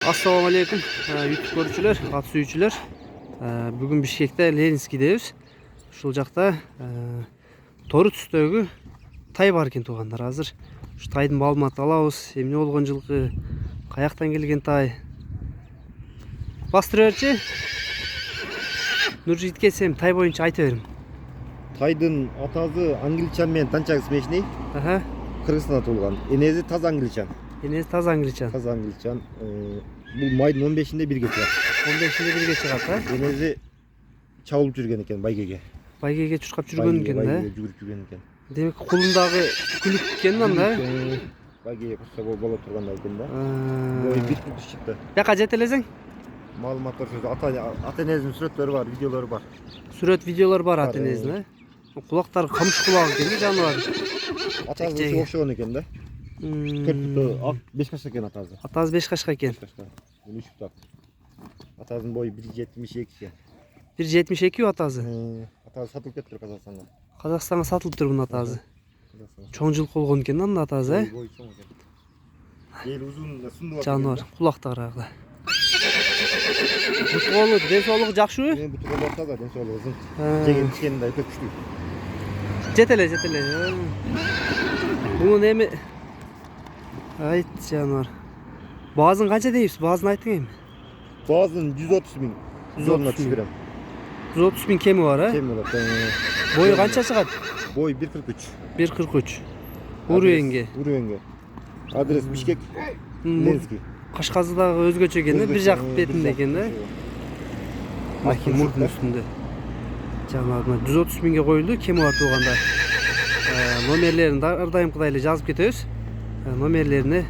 Assalamu alaikum YouTube görüşçüler, at suyucular. Bugün Bişkek'te Leninski'deyiz. Şul жақта торы түстегі тай бар екен туғандар. Азыр şu тайдың маалыматын алабыз. Эмне болгон жылкы, каяктан келген тай. Бастырып берчи. Нуржитке сен тай боюнча айта берим. Тайдын атасы англичан менен танчак смешный. Кыргызстанда туулган. Энеси таза англичан. Энеси таза англичан. Таза англичан. Бул майдын 15-inde бирге чыгат. 15-inde бирге чыгат, а? Энеси чабылып жүргөн экен байгеге. Байгеге чуркап жүргөн экен да? Байгеге жүгүрүп жүргөн экен. Демек кулундагы күлүк экен анда? Байгеге курса боло тургандай экен да. Бою 1 фут чыкты. Жака жетелесең? Маалыматтар ата энесинин сүрөттөрү бар, видеолору бар. Сүрөт, видеолор бар ата энесинин, а? Кулактары камыш кулак экен да жаныбар. Атасы окшогон экен да. 4 фут 5 кашка экен атасы. Атасы 5 кашка экен. 3 фут. Атасынын бою 1.72 экен. 1.72 атасы. Атасы сатылып кетти Казакстанга. Казакстанга сатылып тур бунун атасы. Чоң жылкы болгон экен анда атасы, Бою чоң экен. Эл узун да сындып. Жаныбар, кулактары. Бут колу ден соолугу жакшыбы? Бут колу таза, ден соолугу узун. Жеген ичкенин да өтө күчтүү. Жетеле. Бунун эми айт жаныбар. Баазын канча дейбиз? Баазын айтың эми. Баазын 130 миң. 130 берем. 130 миң кеми бар, а? Кеми бар. Бою канча чыгат? Бой 1.43. 1.43. Уруенге. Адрес Бишкек. Ленинский. Кашказыдагы өзгөчө экен да, бир жак бетинде экен да. Макин мурдун үстүндө. Жанагы 130 миңге коюлду, кеми бар тууганда. Номерлерин ар дайымкыдай эле жазып кетебиз. Номерлерине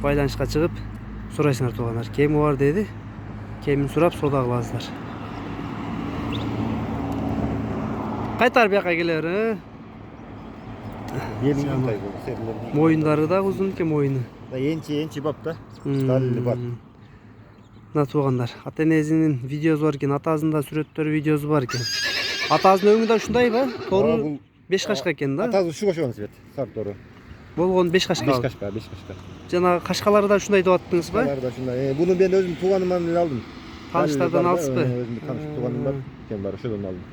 байланышка чыгып сурайсыңар туугандар. Кеми бар деди. Кемин сурап соода кыласыздар. Кайтар бияка келер, Моюндары да узун экен моюну. Энчи бап да. Далили бар. Мына туугандар, ата энесинин видеосу бар экен, атасында сүрөттөрү, видеосу бар экен. Атасынын өңүндө ушундайбы? Тору 5 кашка экен да? Атасы ушуга окшогон свет, сар тору. Болгон 5 кашка. 5 кашка. Жанагы кашкалары да ушундай деп аттыңыз ба? Кашкалары да ушундай. Буну мен өзүм тууганымдан эле алдым. Тааныштардан алсызбы? Өзүм тааныш тууганым бар, кен бар, ошодон алдым.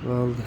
Болду.